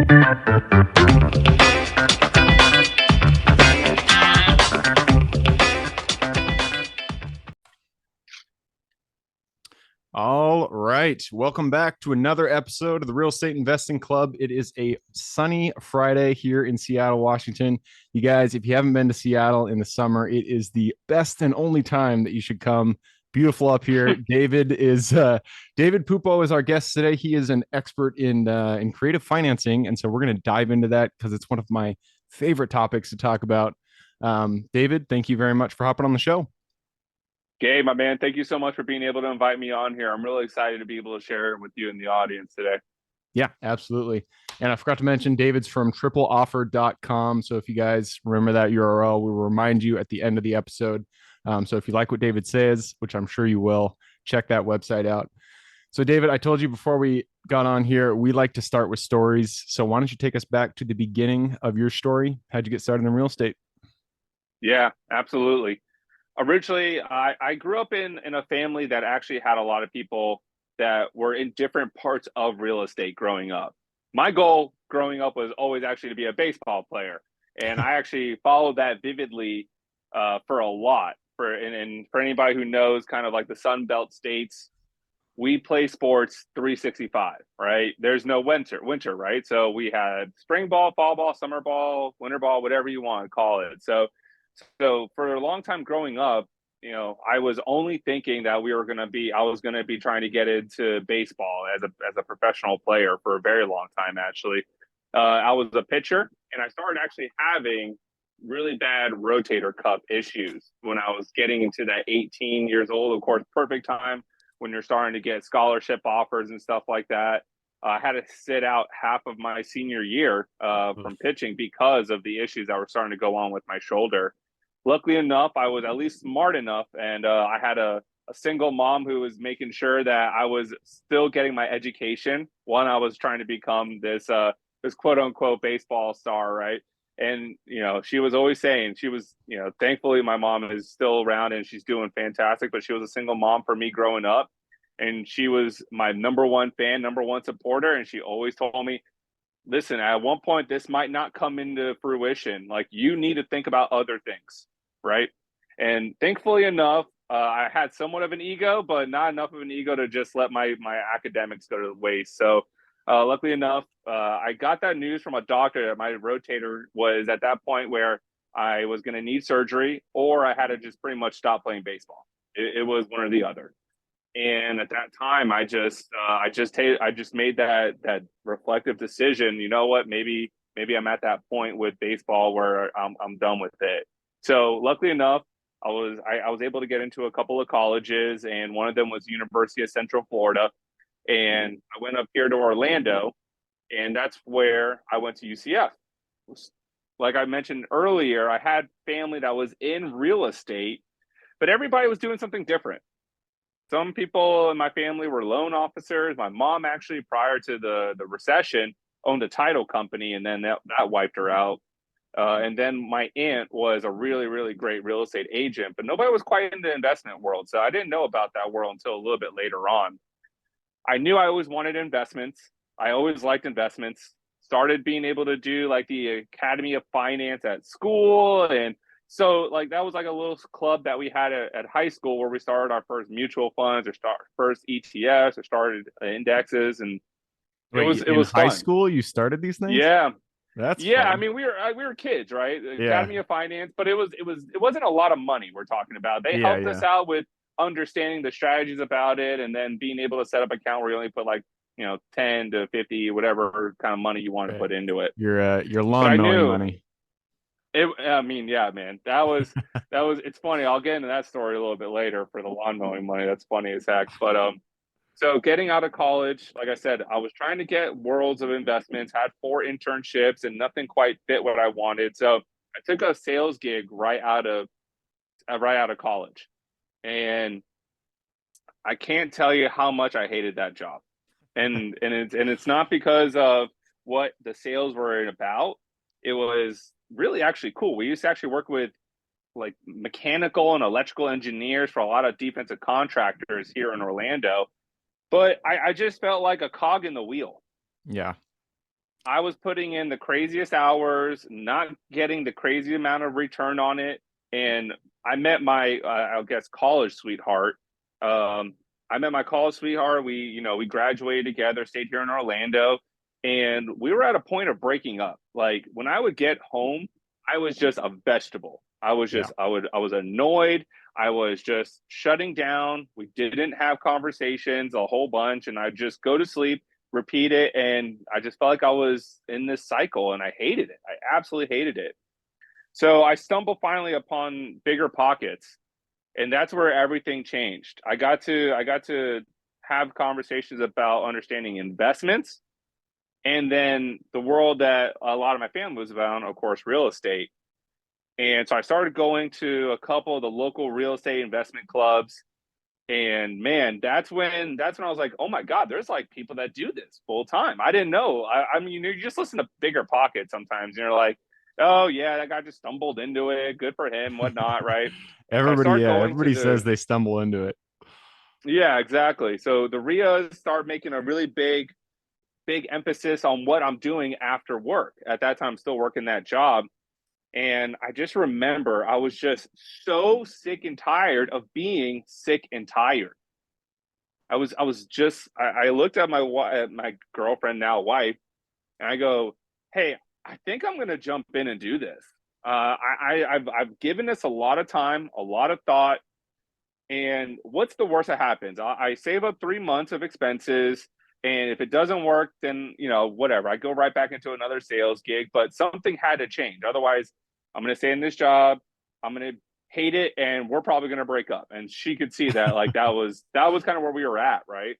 All right. Welcome back to another episode of the Real Estate Investing Club. It is a sunny Friday here in Seattle, Washington. You guys, if you haven't been to Seattle in the summer, it is the best and only time that you should come. Beautiful up here. David Pupo is our guest today. He is an expert in creative financing, and so we're going to dive into that because it's one of my favorite topics to talk about. David, thank you very much for hopping on the show. Gabe, my man, thank you so much for being able to invite me on here. I'm really excited to be able to share it with you and the audience today. Yeah, absolutely. And I forgot to mention David's from tripleoffer.com. So if you guys remember that URL, we will remind you at the end of the episode. So if you like what David says, which I'm sure you will, check that website out. So David, I told you before we got on here, we like to start with stories. So why don't you take us back to the beginning of your story? How'd you get started in real estate? Yeah, absolutely. Originally, I grew up in a family that actually had a lot of people that were in different parts of real estate growing up. My goal growing up was always actually to be a baseball player. And I actually followed that vividly for a lot. And for anybody who knows kind of like the Sun Belt states, we play sports 365, right? There's no winter, right? So we had spring ball, fall ball, summer ball, winter ball, whatever you want to call it. So for a long time growing up, I was only thinking that I was going to be trying to get into baseball as a professional player for a very long time. Actually, I was a pitcher, and I started actually having really bad rotator cuff issues when I was getting into that 18 years old. Of course, perfect time when you're starting to get scholarship offers and stuff like that. I had to sit out half of my senior year from pitching because of the issues that were starting to go on with my shoulder. Luckily enough, I was at least smart enough, and I had a single mom who was making sure that I was still getting my education while I was trying to become this quote unquote baseball star, right? And she was always saying, thankfully my mom is still around and she's doing fantastic, but she was a single mom for me growing up, and she was my number one fan, number one supporter, and she always told me, listen, at one point this might not come into fruition. Like, you need to think about other things, right? And thankfully enough, I had somewhat of an ego, but not enough of an ego to just let my academics go to waste. So luckily enough, I got that news from a doctor that my rotator was at that point where I was going to need surgery, or I had to just pretty much stop playing baseball. It was one or the other. And at that time, I just made that reflective decision. You know what? Maybe I'm at that point with baseball where I'm done with it. So luckily enough, I was able to get into a couple of colleges, and one of them was University of Central Florida. And I went up here to Orlando, and that's where I went to UCF. Like I mentioned earlier, I had family that was in real estate, but everybody was doing something different. Some people in my family were loan officers. My mom actually, prior to the recession, owned a title company, and then that wiped her out. And then my aunt was a really, really great real estate agent, but nobody was quite in the investment world. So I didn't know about that world until a little bit later on. I knew I always wanted investments. I always liked investments. Started being able to do like the Academy of Finance at school, and so like that was like a little club that we had at high school where we started our first mutual funds, or first ETFs, or started indexes, and it was high fun. school you started these things? Yeah. That's fun. I mean, we were kids, right? The Academy of Finance, but it wasn't a lot of money we're talking about. They helped us out with understanding the strategies about it, and then being able to set up an account where you only put like 10 to 50, whatever kind of money you want to put into it. Your lawn mowing money. I mean, yeah, man, that was it's funny. I'll get into that story a little bit later for the lawn mowing money. That's funny as heck. But so getting out of college, like I said, I was trying to get worlds of investments, had 4 internships, and nothing quite fit what I wanted. So I took a sales gig right out of college, and I can't tell you how much I hated that job. And it's not because of what the sales were about. It was really actually cool. We used to actually work with like mechanical and electrical engineers for a lot of defensive contractors here in Orlando. But I just felt like a cog in the wheel. Yeah. I was putting in the craziest hours, not getting the crazy amount of return on it. And I met my, I guess, college sweetheart. Um, I met my college sweetheart. We graduated together, stayed here in Orlando, and we were at a point of breaking up. Like when I would get home, I was just a vegetable. Yeah. I was annoyed. I was just shutting down. We didn't have conversations a whole bunch, and I'd just go to sleep, repeat it, and I just felt like I was in this cycle, and I hated it. I absolutely hated it. So I stumbled finally upon Bigger Pockets, and that's where everything changed. I got to have conversations about understanding investments, and then the world that a lot of my family was about, of course, real estate. And so I started going to a couple of the local real estate investment clubs. And man, that's when I was like, oh my God, there's like people that do this full time. I didn't know. I mean, you just listen to Bigger Pockets sometimes, and you're like, oh yeah, that guy just stumbled into it. Good for him, whatnot, right? So I Everybody, start yeah, going to everybody says the they stumble into it. yeah, exactly. So the RIAs start making a really big emphasis on what I'm doing after work. At that time, I'm still working that job. And I just remember I was just so sick and tired of being sick and tired. I looked at my girlfriend, now wife, and I go, hey, I think I'm gonna jump in and do this. I've given this a lot of time, a lot of thought, and what's the worst that happens? I save up 3 months of expenses, and if it doesn't work, then whatever. I go right back into another sales gig. But something had to change. Otherwise, I'm going to stay in this job. I'm going to hate it, and we're probably going to break up. And she could see that, like that was kind of where we were at, right?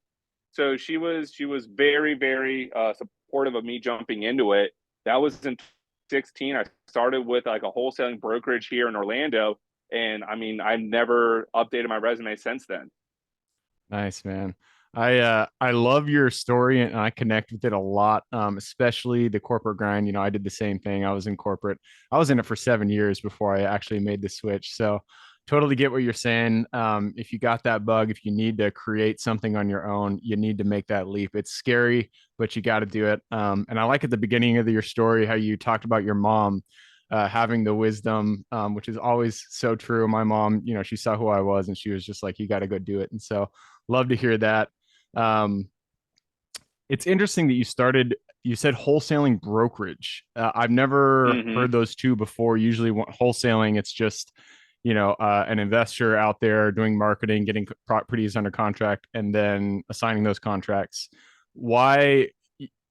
So she was very very supportive of me jumping into it. That was in 16. I started with like a wholesaling brokerage here in Orlando, and I mean, I've never updated my resume since then. Nice, man. I love your story and I connect with it a lot, especially the corporate grind. I did the same thing. I was in corporate. I was in it for 7 years before I actually made the switch. So totally get what you're saying. If you got that bug, if you need to create something on your own, you need to make that leap. It's scary, but you got to do it. And I like at the beginning of your story how you talked about your mom. Having the wisdom, which is always so true. My mom, she saw who I was and she was just like, you got to go do it. And so love to hear that. Um, it's interesting that you said wholesaling brokerage. I've never Mm-hmm. heard those two before. Usually, wholesaling, it's just, an investor out there doing marketing, getting properties under contract, and then assigning those contracts. Why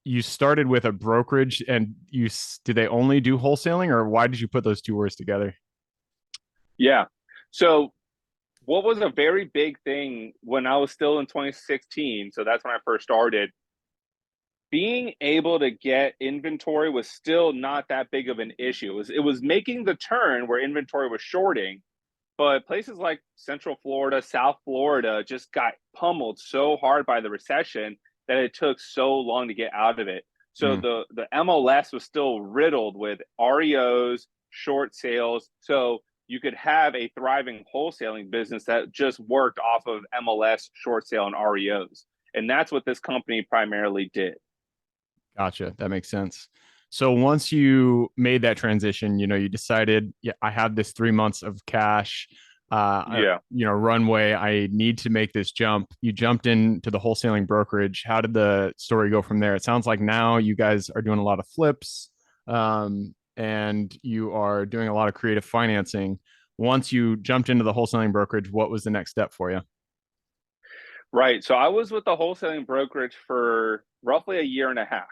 you started with a brokerage and did they only do wholesaling, or why did you put those two words together? Yeah. So what was a very big thing when I was still in 2016, so that's when I first started, being able to get inventory was still not that big of an issue. It was making the turn where inventory was shorting, but places like Central Florida, South Florida just got pummeled so hard by the recession that it took so long to get out of it. So Mm, the MLS was still riddled with REOs, short sales. So you could have a thriving wholesaling business that just worked off of MLS, short sale, and REOs. And that's what this company primarily did. gotcha. That makes sense. So once you made that transition, you decided, yeah, I have this 3 months of cash, Yeah. runway. I need to make this jump. You jumped into the wholesaling brokerage. How did the story go from there? It sounds like now you guys are doing a lot of flips, and you are doing a lot of creative financing. Once you jumped into the wholesaling brokerage, what was the next step for you? Right. So I was with the wholesaling brokerage for roughly a year and a half.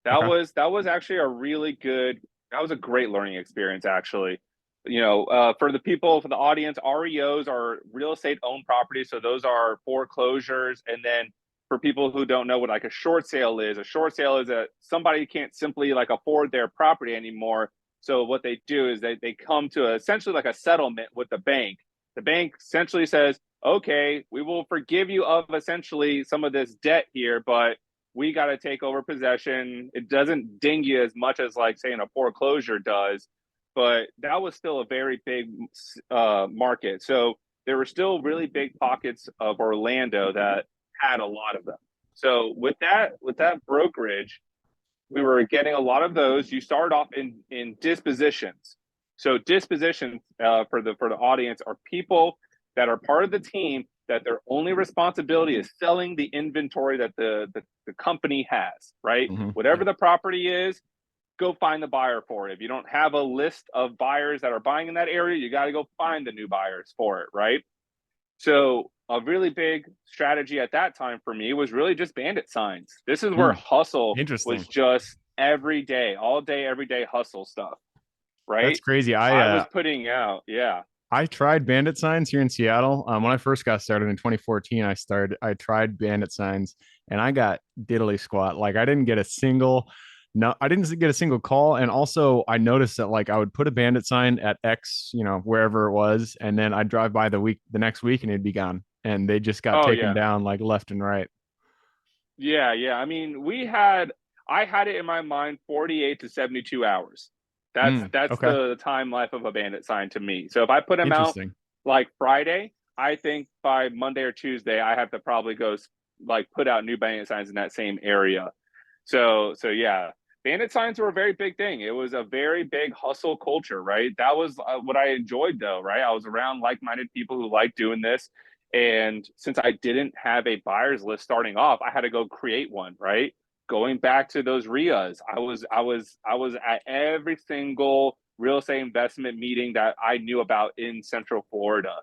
Okay. That was actually a really good, that was a great learning experience actually. For the people, for the audience, REOs are real estate owned properties, so those are foreclosures. And then for people who don't know what like a short sale is a somebody can't simply like afford their property anymore. So what they do is they come to essentially like a settlement with the bank. The bank essentially says, okay, we will forgive you of essentially some of this debt here, but we got to take over possession. It doesn't ding you as much as like saying a foreclosure does, but that was still a very big market. So there were still really big pockets of Orlando that had a lot of them. So with that brokerage, we were getting a lot of those. You start off in dispositions. So dispositions for the audience are people that are part of the team that their only responsibility is selling the inventory that the company has, right? Yeah. Whatever the property is, go find the buyer for it. If you don't have a list of buyers that are buying in that area, you got to go find the new buyers for it, right? So a really big strategy at that time for me was really just bandit signs. This is where Hmm. hustle Interesting. was just every day, all day, every day hustle stuff, That's right? crazy. I was putting out, yeah. I tried bandit signs here in Seattle. When I first got started in 2014, I tried bandit signs and I got diddly squat. Like I didn't get a single no, I didn't get a single call. And also I noticed that like I would put a bandit sign at X, wherever it was, and then I'd drive by the next week and it'd be gone. And they just got Oh taken yeah. down like left and right. Yeah, yeah. I mean, I had it in my mind 48 to 72 hours. That's Okay. the time life of a bandit sign to me. So if I put them out Interesting. like Friday, I think by Monday or Tuesday I have to probably go like put out new bandit signs in that same area. So yeah, bandit signs were a very big thing. It was a very big hustle culture, right? That was what I enjoyed though, right? I was around like-minded people who liked doing this. And since I didn't have a buyer's list starting off, I had to go create one, right? Going back to those RIAs, I was at every single real estate investment meeting that I knew about in Central Florida.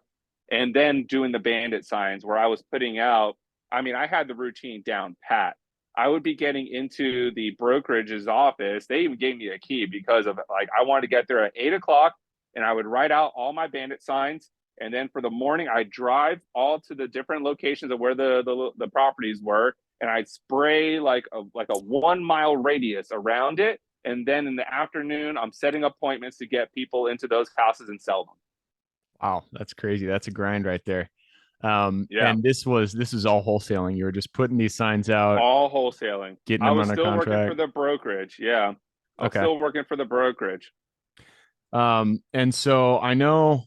And then doing the bandit signs where I was putting out, I mean, I had the routine down pat. I would be getting into the brokerage's office. They even gave me a key because of like I wanted to get there at 8 o'clock, and I would write out all my bandit signs. And then for the morning, I drive all to the different locations of where the properties were, and I'd spray like a 1 mile radius around it. And then in the afternoon, I'm setting appointments to get people into those houses and sell them. Wow, that's crazy. That's a grind right there. Yeah, And this is all wholesaling. You were just putting these signs out, all wholesaling. getting I them was under still working for contract. the brokerage. Yeah, I was Okay. still working for the brokerage. And so I know,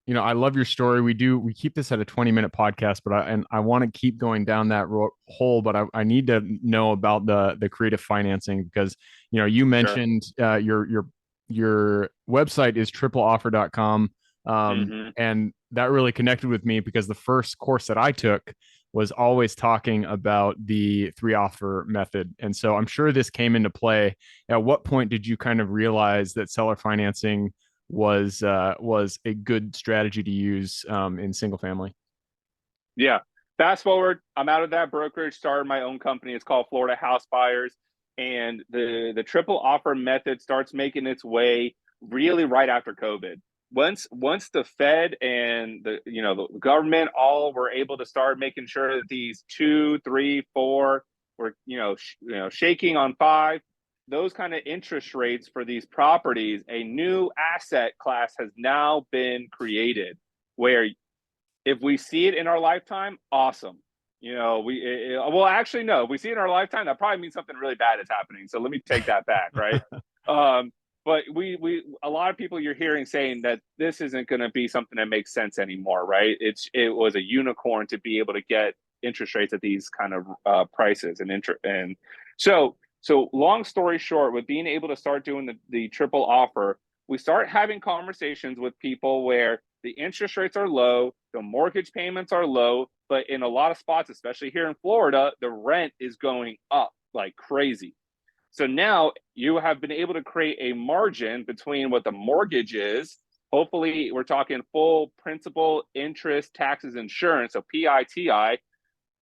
I love your story. We keep this at a 20-minute podcast, but I want to keep going down that hole, but I need to know about the creative financing because, you Sure. mentioned your website is tripleoffer.com. Mm-hmm. And that really connected with me because the first course that I took was always talking about the three offer method. And so I'm sure this came into play. At what point did you kind of realize that seller financing was a good strategy to use in single family? Yeah. Fast forward, I'm out of that brokerage, started my own company. It's called Florida House Buyers. And the triple offer method starts making its way really right after COVID. Once the Fed and the government all were able to start making sure that these two, three, four were shaking on five, those kind of interest rates for these properties, a new asset class has now been created where if we see it in our lifetime, awesome. Well, actually, no. If we see it in our lifetime, that probably means something really bad is happening. So let me take that back, right? But we a lot of people you're hearing saying that this isn't going to be something that makes sense anymore, right? It was a unicorn to be able to get interest rates at these kind of prices and so long story short, with being able to start doing the triple offer, we start having conversations with people where the interest rates are low, the mortgage payments are low, but in a lot of spots, especially here in Florida, the rent is going up like crazy. So now you have been able to create a margin between what the mortgage is. Hopefully, we're talking full principal, interest, taxes, insurance, so PITI,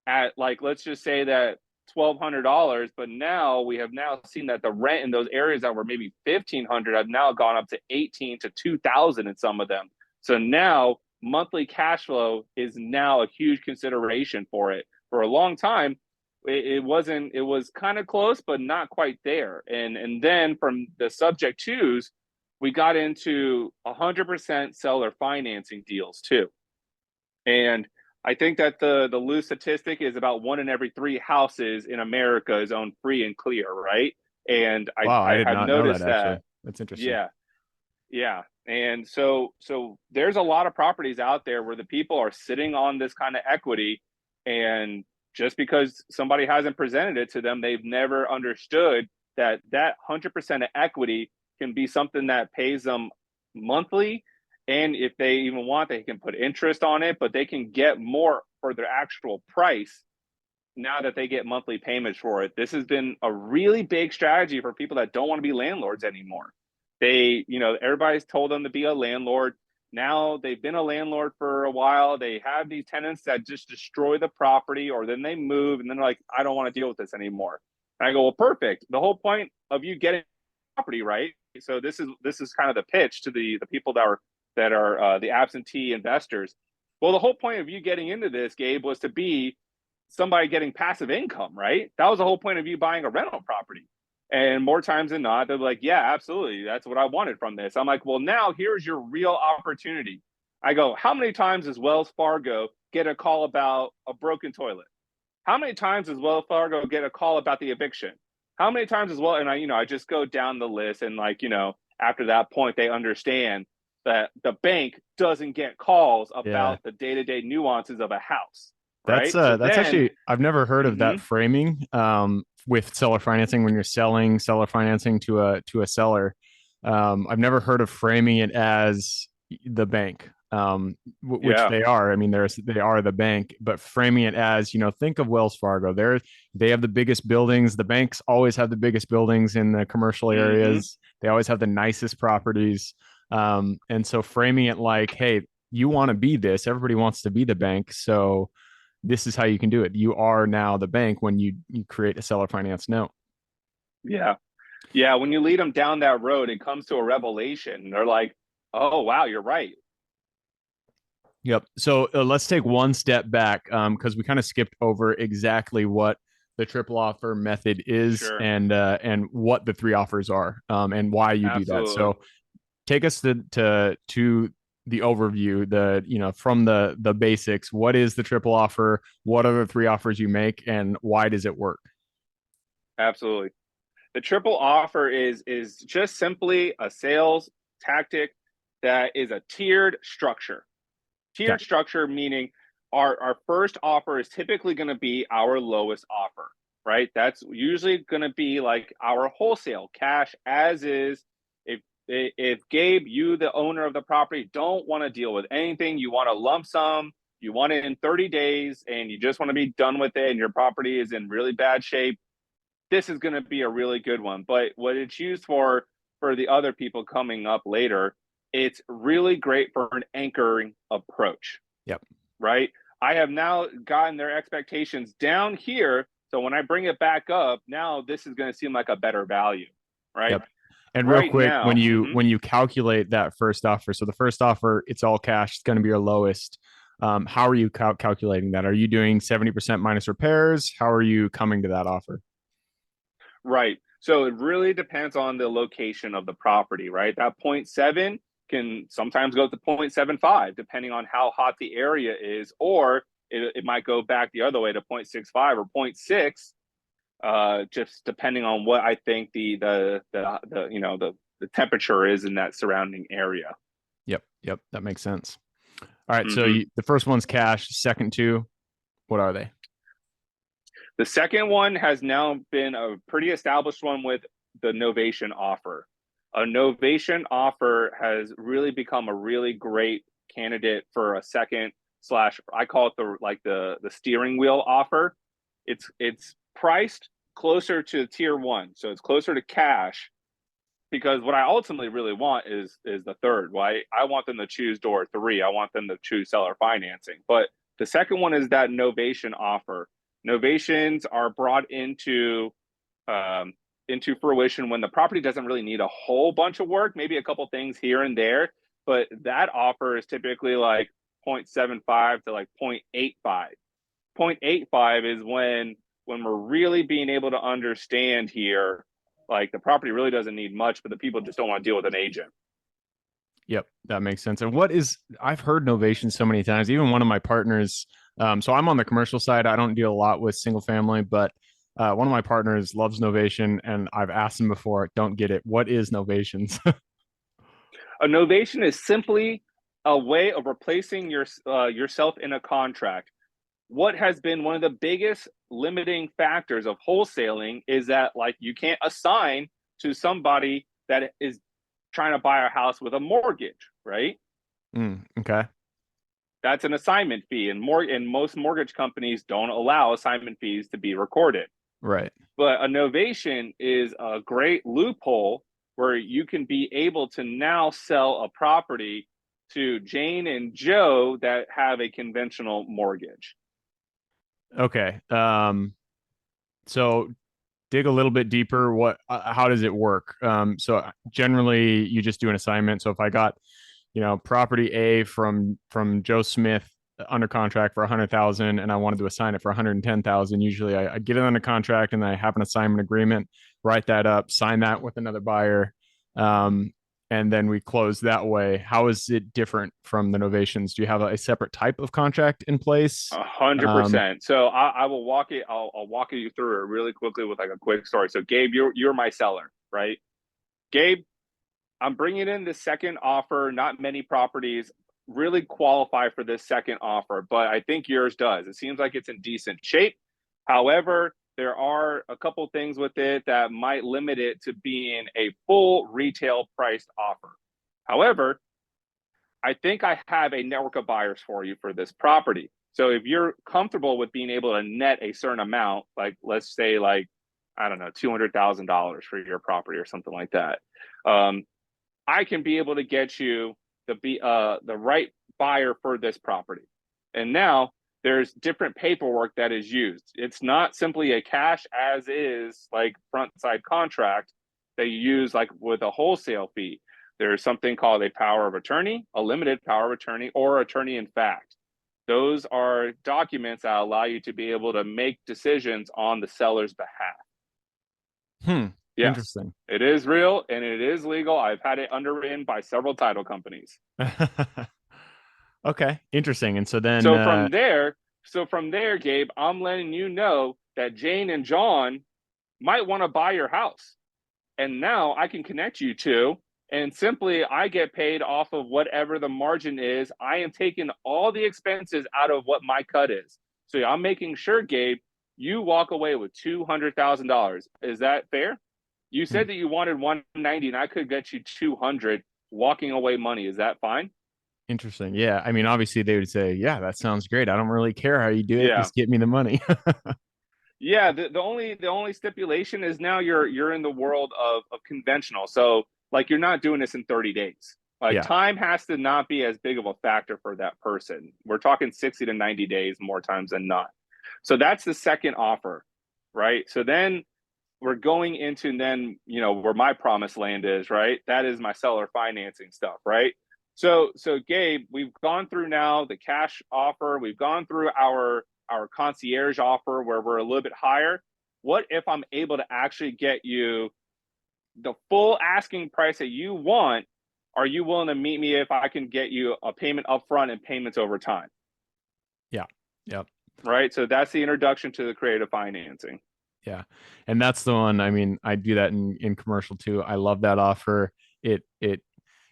at like let's just say that $1,200, but now we have now seen that the rent in those areas that were maybe 1,500 have now gone up to 18 to 2,000 in some of them. So now monthly cash flow is now a huge consideration for it. For a long time, it wasn't. It was kind of close, but not quite there. And then from the subject twos, we got into 100% seller financing deals too. And I think that the loose statistic is about one in every three houses in America is owned free and clear, right? And Wow, I I did have not know that noticed actually. that, That's interesting. yeah, yeah. And so there's a lot of properties out there where the people are sitting on this kind of equity, and just because somebody hasn't presented it to them, they've never understood that 100% of equity can be something that pays them monthly. And if they even want, they can put interest on it, but they can get more for their actual price now that they get monthly payments for it. This has been a really big strategy for people that don't want to be landlords anymore. Everybody's told them to be a landlord. Now they've been a landlord for a while. They have these tenants that just destroy the property, or then they move and then they're like, I don't want to deal with this anymore. And I go, well, perfect. The whole point of you getting property, right? So this is kind of the pitch to the people that are the absentee investors. Well, the whole point of you getting into this, Gabe, was to be somebody getting passive income, right? That was the whole point of you buying a rental property. And more times than not, they're like, yeah, absolutely. That's what I wanted from this. I'm like, well, now here's your real opportunity. I go, how many times does Wells Fargo get a call about a broken toilet? How many times does Wells Fargo get a call about the eviction? How many times as well? And I just go down the list, and after that point, they understand that the bank doesn't get calls Yeah. about the day-to-day nuances of a house, That's right? So that's then, actually I've never heard of mm-hmm, that framing with seller financing when you're selling seller financing to a seller. I've never heard of framing it as the bank, which yeah, they are. I mean, they are the bank, but framing it as, think of Wells Fargo. They have the biggest buildings. The banks always have the biggest buildings in the commercial mm-hmm, areas. They always have the nicest properties. And so framing it like, hey, you want to be this. Everybody wants to be the bank. So this is how you can do it. You are now the bank when you create a seller finance note. yeah, yeah. When you lead them down that road, it comes to a revelation. They're like, oh wow, you're right. Yep. So let's take one step back because we kind of skipped over exactly what the triple offer method is Sure, and what the three offers are and why you do that. absolutely. So take us to the overview, from the basics. What is the triple offer? What are the three offers you make, and why does it work? Absolutely. The triple offer is just simply a sales tactic that is a tiered structure. Okay. Tiered structure meaning our first offer is typically going to be our lowest offer, right? That's usually going to be like our wholesale cash as is. If Gabe, you the owner of the property, don't want to deal with anything, you want a lump sum, you want it in 30 days, and you just want to be done with it, and your property is in really bad shape, this is going to be a really good one. But what it's used for the other people coming up later, it's really great for an anchoring approach, Yep. right? I have now gotten their expectations down here. So when I bring it back up, now this is going to seem like a better value, right? Yep. And real Right quick, now, mm-hmm, when you calculate that first offer, so the first offer, it's all cash, it's going to be your lowest. How are you calculating that? Are you doing 70% minus repairs? How are you coming to that offer? right. So it really depends on the location of the property, right? That point 0.7 can sometimes go to 0.75, depending on how hot the area is, or it might go back the other way to 0.65 or zero point 0.6, just depending on what I think the temperature is in that surrounding area. Yep. Yep. That makes sense. All right. So Mm-hmm. the first one's cash. Second two, what are they? The second one has now been a pretty established one with the Novation offer. A Novation offer has really become a really great candidate for a second slash, I call it the steering wheel offer. It's priced closer to tier one, so it's closer to cash, because what I ultimately really want is the third. Why I want them to choose door three. I want them to choose seller financing. But the second one is that novation offer. Novations are brought um, into fruition when the property doesn't really need a whole bunch of work, maybe a couple things here and there. But that offer is typically like 0.75 to like 0.85. 0.85 is when we're really being able to understand here, like the property really doesn't need much, but the people just don't want to deal with an agent. Yep, that makes sense. And I've heard novation so many times. Even one of my partners, so I'm on the commercial side. I don't deal a lot with single family, but one of my partners loves novation, and I've asked him before, don't get it. What is novations? A novation is simply a way of replacing yourself in a contract. what has been one of the biggest limiting factors of wholesaling is that like you can't assign to somebody that is trying to buy a house with a mortgage, right? Okay. That's an assignment fee, and most mortgage companies don't allow assignment fees to be recorded. Right. But a novation is a great loophole where you can be able to now sell a property to Jane and Joe that have a conventional mortgage. Okay. So dig a little bit deeper. How does it work? So generally you just do an assignment. So if I got, property A from Joe Smith under contract for 100,000 and I wanted to assign it for 110,000, usually I get it under contract and I have an assignment agreement, write that up, sign that with another buyer. And then we close that way. How is it different from the novations? Do you have a separate type of contract in place? 100%. So I will walk it. I'll walk you through it really quickly with like a quick story. So Gabe, you're my seller, right? Gabe, I'm bringing in the second offer. Not many properties really qualify for this second offer, but I think yours does. It seems like it's in decent shape. However, there are a couple things with it that might limit it to being a full retail priced offer. However, I think I have a network of buyers for you for this property. So if you're comfortable with being able to net a certain amount, like let's say like, I don't know, $200,000 for your property or something like that. I can be able to get you the right buyer for this property. And now there's different paperwork that is used. It's not simply a cash as is like front side contract that you use like with a wholesale fee. There's something called a power of attorney, a limited power of attorney, or attorney in fact. Those are documents that allow you to be able to make decisions on the seller's behalf. Hmm. Yes, Interesting. it is real and it is legal. I've had it underwritten by several title companies. Okay. Interesting. And so then, So from there, Gabe, I'm letting you know that Jane and John might want to buy your house. And now I can connect you to, and simply I get paid off of whatever the margin is. I am taking all the expenses out of what my cut is. So I'm making sure, Gabe, you walk away with $200,000. Is that fair? You hmm, said that you wanted 190 and I could get you 200 walking away money. Is that fine? interesting. Yeah. I mean, obviously they would say, yeah, that sounds great. I don't really care how you do it. Yeah. Just get me the money. Yeah, the only stipulation is now you're in the world of conventional. So like you're not doing this in 30 days. Like Yeah. time has to not be as big of a factor for that person. We're talking 60 to 90 days more times than not. So that's the second offer, right? So then we're going into then, where my promised land is, right? That is my seller financing stuff, right? So Gabe, we've gone through now the cash offer, we've gone through our concierge offer where we're a little bit higher. What if I'm able to actually get you the full asking price that you want? Are you willing to meet me if I can get you a payment upfront and payments over time? Yeah. Yep. Right. So that's the introduction to the creative financing. Yeah. And that's the one. I mean, I do that in commercial too. I love that offer. It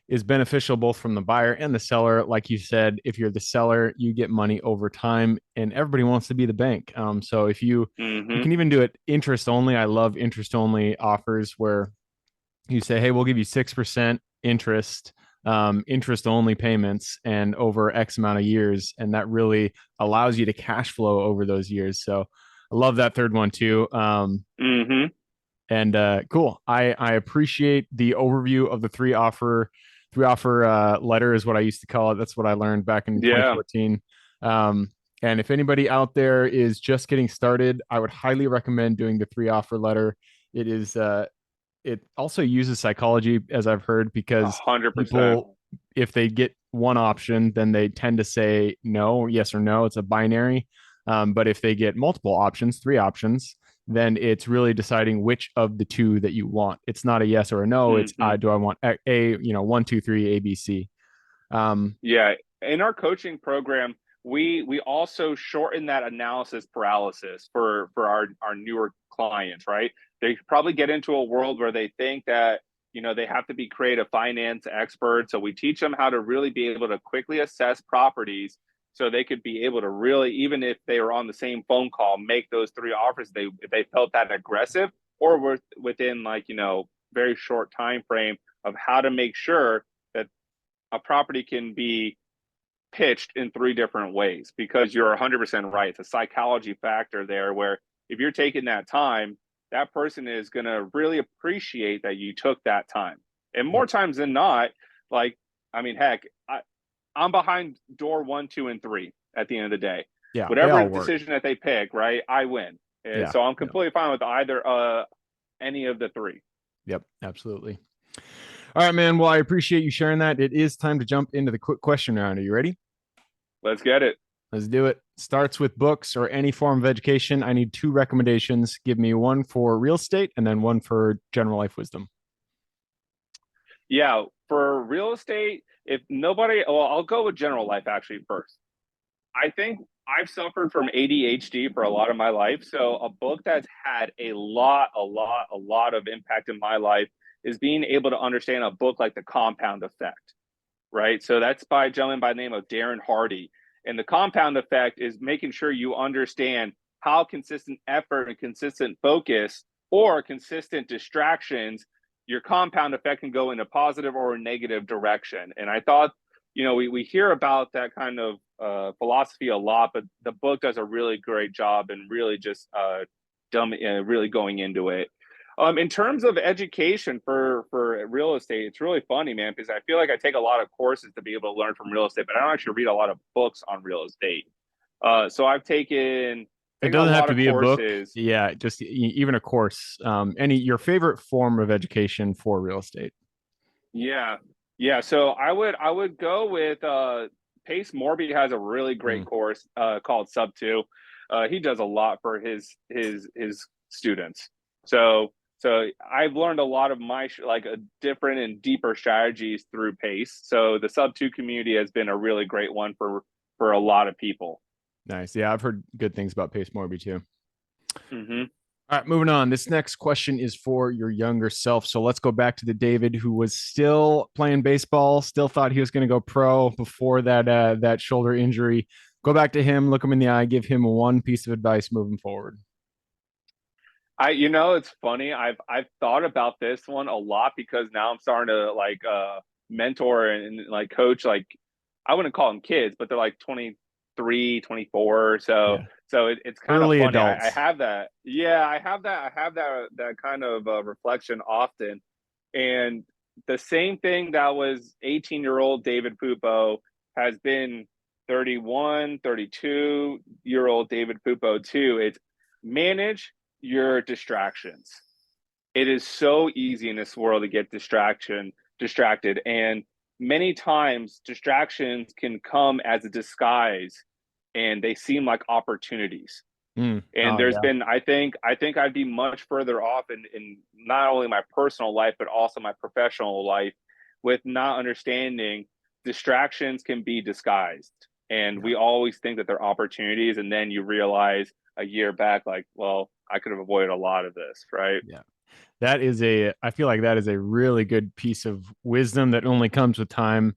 is beneficial both from the buyer and the seller. Like you said, if you're the seller, you get money over time, and everybody wants to be the bank. So if you Mm-hmm. can even do it interest only. I love interest only offers where you say, hey, we'll give you 6% interest, interest only payments, and over X amount of years, and that really allows you to cash flow over those years. So I love that third one too. Mm-hmm. And cool. I appreciate the overview of the three offer letter is what I used to call it. That's what I learned back in Yeah. 2014. Um, and if anybody out there is just getting started, I would highly recommend doing the three offer letter. It is it also uses psychology, as I've heard, A because hundred percent. people, if they get one option, then they tend to say no, yes or no. It's a binary. But if they get multiple options, three options, then it's really deciding which of the two that you want. It's not a yes or a no. It's Mm-hmm. do I want one, two, three, A, B, C. Um, Yeah, in our coaching program, we also shorten that analysis paralysis for our newer clients, right? They probably get into a world where they think that they have to be creative finance experts. So we teach them how to really be able to quickly assess properties so they could be able to really, even if they were on the same phone call, make those three offers. If they felt that aggressive, or were within like very short time frame of how to make sure that a property can be pitched in three different ways, because you're 100% right. It's a psychology factor there where if you're taking that time, that person is going to really appreciate that you took that time. And more Yep. times than not, like, I mean, heck, I'm behind door one, two, and three at the end of the day. Yeah, they Whatever all work. decision that they pick, right, I win. And Yeah. so I'm Yeah. completely fine with either any of the three. Yep. Absolutely. All right, man. Well, I appreciate you sharing that. It is time to jump into the quick question round. Are you ready? Let's get it. Let's do it. Starts with books or any form of education. I need two recommendations. Give me one for real estate and then one for general life wisdom. Yeah, for real estate, if nobody, well, I'll go with general life actually first. I think I've suffered from ADHD for a lot of my life. So a book that's had a lot of impact in my life is being able to understand a book like The Compound Effect, right? So that's by a gentleman by the name of Darren Hardy. And the compound effect is making sure you understand how consistent effort and consistent focus or consistent distractions, your compound effect can go in a positive or a negative direction. And I thought, we hear about that kind of philosophy a lot, but the book does a really great job and really just really going into it. In terms of education for real estate, it's really funny, man, because I feel like I take a lot of courses to be able to learn from real estate, but I don't actually read a lot of books on real estate. So I've It taken a doesn't have lot to of be a book. courses. Yeah, just even a course. Any your favorite form of education for real estate? Yeah, yeah. So I would go with Pace Morby has a really great Mm, course called Sub Two. He does a lot for his students. So I've learned a lot of my like a different and deeper strategies through Pace. So the Sub Two community has been a really great one for a lot of people. nice. Yeah, I've heard good things about Pace Morby too. Hmm. All right, moving on. This next question is for your younger self. So let's go back to the David who was still playing baseball, still thought he was going to go pro before that shoulder injury. Go back to him, look him in the eye, give him one piece of advice moving forward. It's funny. I've thought about this one a lot because now I'm starting to like mentor and like coach like I wouldn't call them kids, but they're like 23, 24. So Yeah, it's kind of early funny. I adults. have that. Yeah, I have that kind of reflection often. And the same thing that was 18-year-old David Pupo has been 31, 32-year-old David Pupo too. It's manage your distractions. It is so easy in this world to get distracted, and many times distractions can come as a disguise and they seem like opportunities. Mm. And Oh there's yeah, been I think I'd be much further off in not only my personal life but also my professional life with not understanding distractions can be disguised, and yeah, we always think that they're opportunities, and then you realize a year back like, well, I could have avoided a lot of this, right? yeah. I feel like that is a really good piece of wisdom that only comes with time,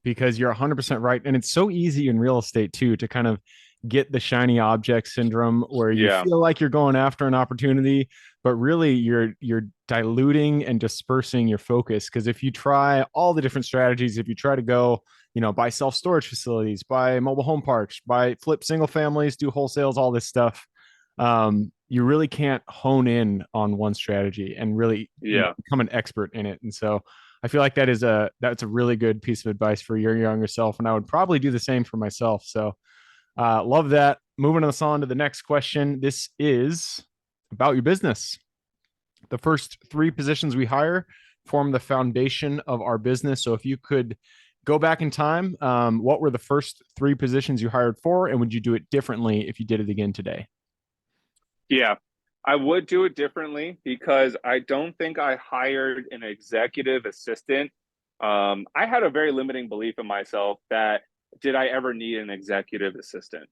because you're 100% right. And it's so easy in real estate too to kind of get the shiny object syndrome where you Yeah, feel like you're going after an opportunity, but really you're diluting and dispersing your focus. Because if you try all the different strategies, if you try to go, buy self-storage facilities, buy mobile home parks, buy flip single families, do wholesales, all this stuff, you really can't hone in on one strategy and really, yeah. become an expert in it. And so I feel like that's a really good piece of advice for your younger self. And I would probably do the same for myself. So love that. Moving us on to the next question. This is about your business. The first three positions we hire form the foundation of our business. So if you could go back in time, what were the first three positions you hired for? And would you do it differently if you did it again today? Yeah, I would do it differently because I don't think I hired an executive assistant. I had a very limiting belief in myself that did I ever need an executive assistant?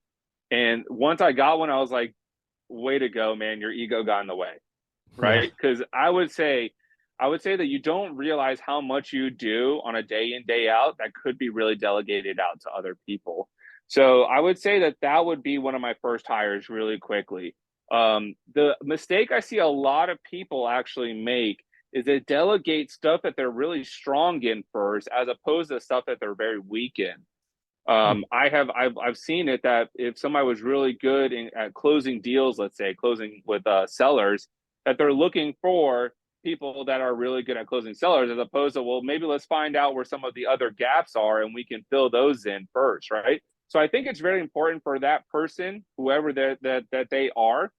And once I got one, I was like, way to go, man, your ego got in the way, Yeah. right? Because I would say that you don't realize how much you do on a day in, day out that could be really delegated out to other people. So I would say that that would be one of my first hires really quickly. The mistake I see a lot of people actually make is they delegate stuff that they're really strong in first, as opposed to stuff that they're very weak in. Hmm. I've seen it that if somebody was really good at closing deals, let's say closing with sellers, that they're looking for people that are really good at closing sellers, as opposed to, well, maybe let's find out where some of the other gaps are and we can fill those in first, right? So I think it's very important for that person, whoever that they are,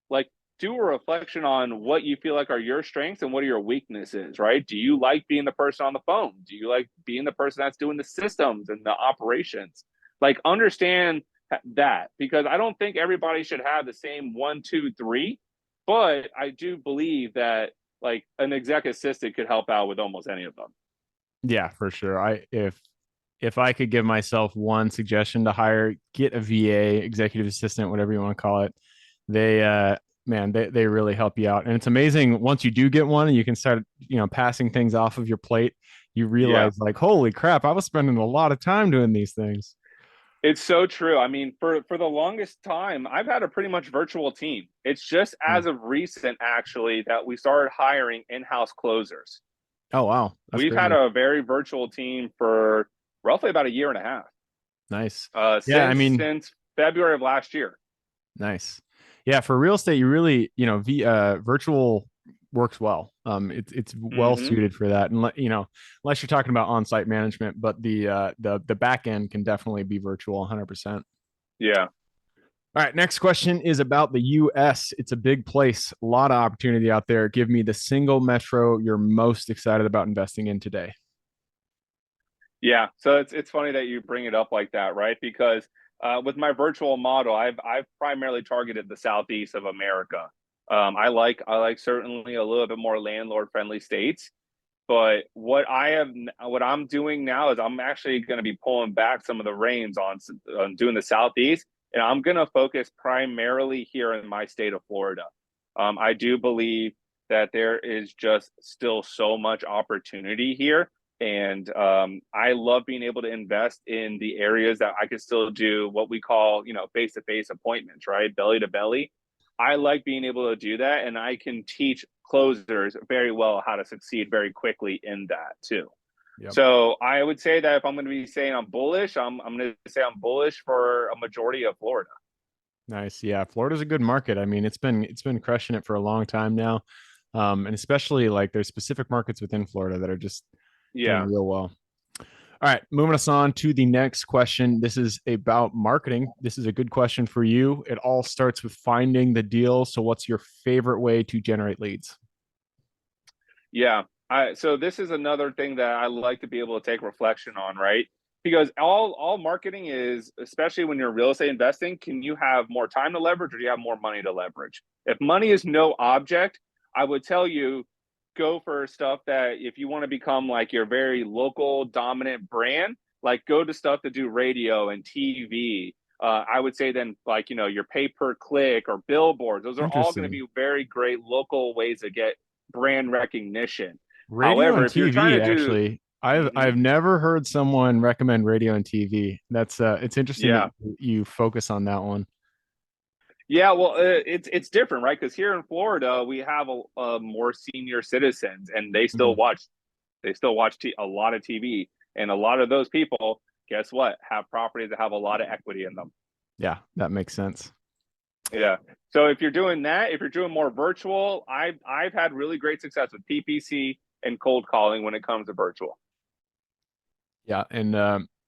like, do a reflection on what you feel like are your strengths and what are your weaknesses, right? Do you like being the person on the phone? Do you like being the person that's doing the systems and the operations? Like, understand that, because I don't think everybody should have the same one, two, three, but I do believe that like an exec assistant could help out with almost any of them. Yeah, for sure. If I could give myself one suggestion to hire, get a VA, executive assistant, whatever you want to call it. They man, they really help you out. And it's amazing once you do get one and you can start, passing things off of your plate, you Yeah. realize like, holy crap, I was spending a lot of time doing these things. It's so true. I mean, for the longest time, I've had a pretty much virtual team. It's just Hmm. as of recent, actually, that we started hiring in-house closers. Oh wow, that's We've had crazy. a very virtual team for roughly about a year and a half, Nice. Yeah, I since mean, February of last year. nice. Yeah, for real estate, you really, virtual works well. It's well Hmm. suited for that, and unless you're talking about on-site management, but the back end can definitely be virtual, 100%. Yeah. All right, next question is about the U.S. It's a big place, a lot of opportunity out there. Give me the single metro you're most excited about investing in today. Yeah, so it's funny that you bring it up like that, right? Because with my virtual model, I've primarily targeted the southeast of America. I like certainly a little bit more landlord friendly states, but what I'm doing now is I'm actually going to be pulling back some of the reins on doing the southeast, and I'm going to focus primarily here in my state of Florida. I do believe that there is just still so much opportunity here, and I love being able to invest in the areas that I can still do what we call, face to face appointments, right? Belly to belly. I like being able to do that, and I can teach closers very well how to succeed very quickly in that too. Yep. So I would say that if I'm going to be saying I'm bullish, I'm going to say I'm bullish for a majority of Florida. Nice. Yeah, Florida's a good market. I mean, it's been crushing it for a long time now. And especially like there's specific markets within Florida that are just doing Yeah. real well. All right, moving us on to the next question. This is about marketing. This is a good question for you. It all starts with finding the deal. So, what's your favorite way to generate leads? Yeah. So this is another thing that I like to be able to take reflection on, right? Because all marketing is, especially when you're real estate investing, can you have more time to leverage or do you have more money to leverage? If money is no object, I would tell you go for stuff that if you want to become like your very local dominant brand, like go to stuff to do radio and TV. I would say then like your pay per click or billboards. Those are all going to Interesting. be very great local ways to get brand recognition. Radio However, and if you're trying TV, to do, actually, I've mhm, I've never heard someone recommend radio and TV. That's it's interesting that yeah, you focus on that one. yeah, well, it's different, right? Because here in Florida, we have a more senior citizens, and Mhm. they still watch a lot of TV, and a lot of those people, guess what, have properties that have a lot of equity in them. Yeah, that makes sense. Yeah. So if you're doing that, if you're doing more virtual, I've had really great success with PPC and cold calling when it comes to virtual. Yeah, and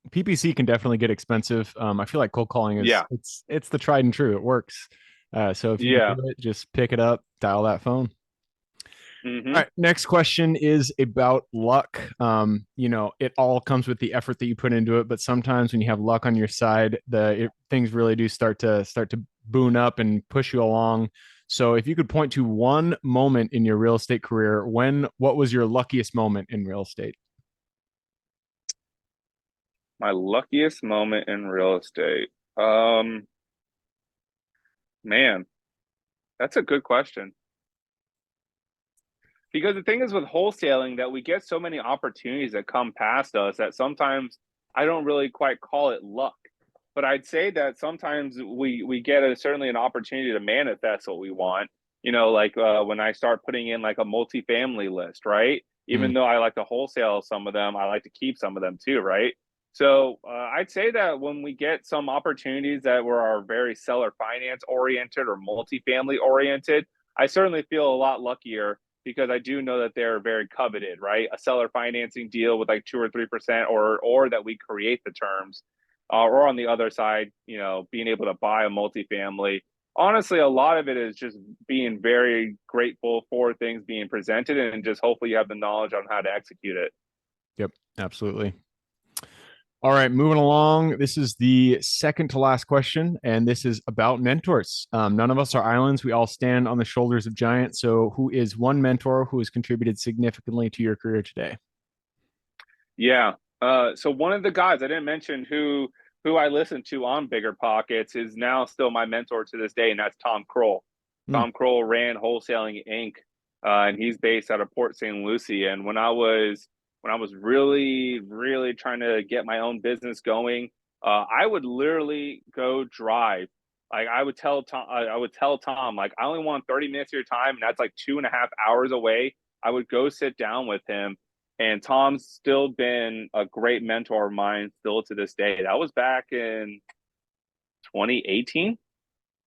PPC can definitely get expensive. I feel like cold calling is Yeah. it's the tried and true. It works. So if you can Yeah. do it, just pick it up, dial that phone. All Hmm. right, next question is about luck. It all comes with the effort that you put into it, but sometimes when you have luck on your side, things really do start to boon up and push you along. So, if you could point to one moment in your real estate career, what was your luckiest moment in real estate? My luckiest moment in real estate. Um, Man, that's a good question. Because the thing is with wholesaling that we get so many opportunities that come past us that sometimes I don't really quite call it luck. but I'd say that sometimes we get certainly an opportunity to manifest what we want. Like when I start putting in like a multifamily list, right? Mm. Even though I like to wholesale some of them, I like to keep some of them too, right? So I'd say that when we get some opportunities that are very seller finance oriented or multifamily oriented, I certainly feel a lot luckier because I do know that they're very coveted, right? A seller financing deal with like 2 or 3%, or that we create the terms, or on the other side, being able to buy a multifamily. Honestly, a lot of it is just being very grateful for things being presented, and just hopefully you have the knowledge on how to execute it. Yep, absolutely. All right, moving along. This is the second to last question, and this is about mentors. None of us are islands. We all stand on the shoulders of giants. So, who is one mentor who has contributed significantly to your career today? Yeah. So one of the guys I didn't mention who I listened to on Bigger Pockets is now still my mentor to this day, and that's Tom Kroll. Mm. Tom Kroll ran Wholesaling Inc. And he's based out of Port St. Lucie. And when I was really, really trying to get my own business going, I would literally go drive. Like I would tell Tom, like I only want 30 minutes of your time, and that's like 2.5 hours away. I would go sit down with him, and Tom's still been a great mentor of mine still to this day. That was back in 2018.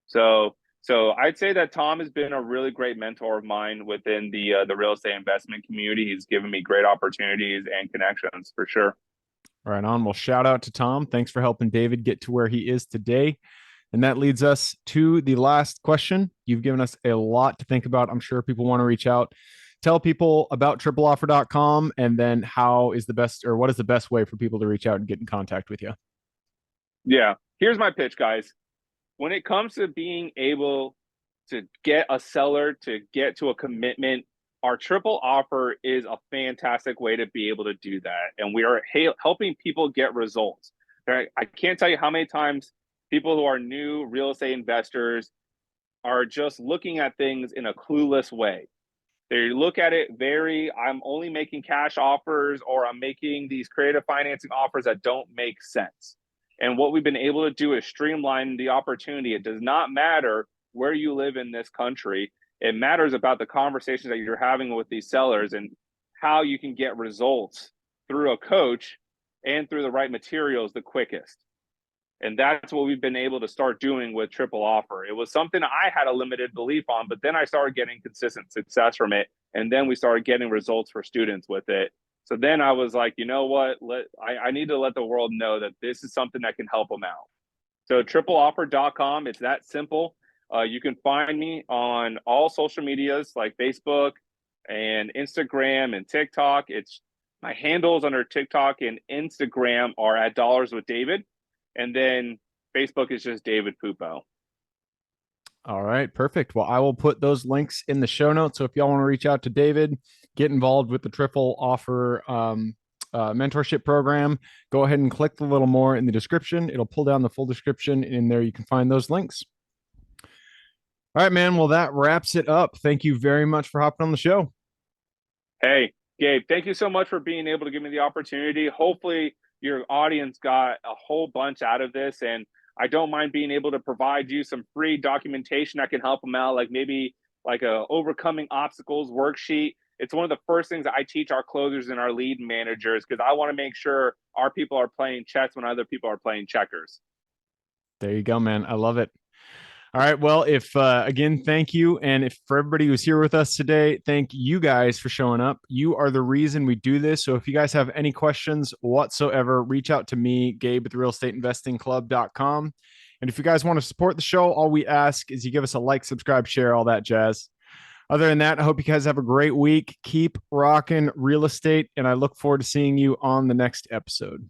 So I'd say that Tom has been a really great mentor of mine within the real estate investment community. He's given me great opportunities and connections for sure. Right on. Well, shout out to Tom. Thanks for helping David get to where he is today. And that leads us to the last question. You've given us a lot to think about. I'm sure people want to reach out. Tell people about tripleoffer.com, and then how is the best, or what is the best way for people to reach out and get in contact with you? Yeah. Here's my pitch, guys. When it comes to being able to get a seller to get to a commitment, our triple offer is a fantastic way to be able to do that. And we are helping people get results. Right? I can't tell you how many times people who are new real estate investors are just looking at things in a clueless way. They look at it I'm only making cash offers, or I'm making these creative financing offers that don't make sense. And what we've been able to do is streamline the opportunity. It does not matter where you live in this country. It matters about the conversations that you're having with these sellers and how you can get results through a coach and through the right materials the quickest. And that's what we've been able to start doing with triple offer. It was something I had a limited belief on, but then I started getting consistent success from it. And then we started getting results for students with it. So then I was like, you know what? I need to let the world know that this is something that can help them out. So tripleoffer.com, it's that simple. You can find me on all social medias like Facebook and Instagram and TikTok. It's my handles under TikTok and Instagram are at Dollars with David. And then Facebook is just David Pupo. All right, perfect. Well, I will put those links in the show notes. So if y'all want to reach out to David, get involved with the triple offer mentorship program, go ahead and click the little more in the description. It'll pull down the full description. In there, you can find those links. All right, man. Well, that wraps it up. Thank you very much for hopping on the show. Hey, Gabe, thank you so much for being able to give me the opportunity. Hopefully, your audience got a whole bunch out of this, and I don't mind being able to provide you some free documentation that can help them out, like maybe like a overcoming obstacles worksheet. It's one of the first things that I teach our closers and our lead managers, because I want to make sure our people are playing chess when other people are playing checkers. There you go, man. I love it. All right. Well, if again, thank you. And if for everybody who's here with us today, thank you guys for showing up. You are the reason we do this. So if you guys have any questions whatsoever, reach out to me, Gabe at therealestateinvestingclub.com. And if you guys want to support the show, all we ask is you give us a like, subscribe, share, all that jazz. Other than that, I hope you guys have a great week. Keep rocking real estate. And I look forward to seeing you on the next episode.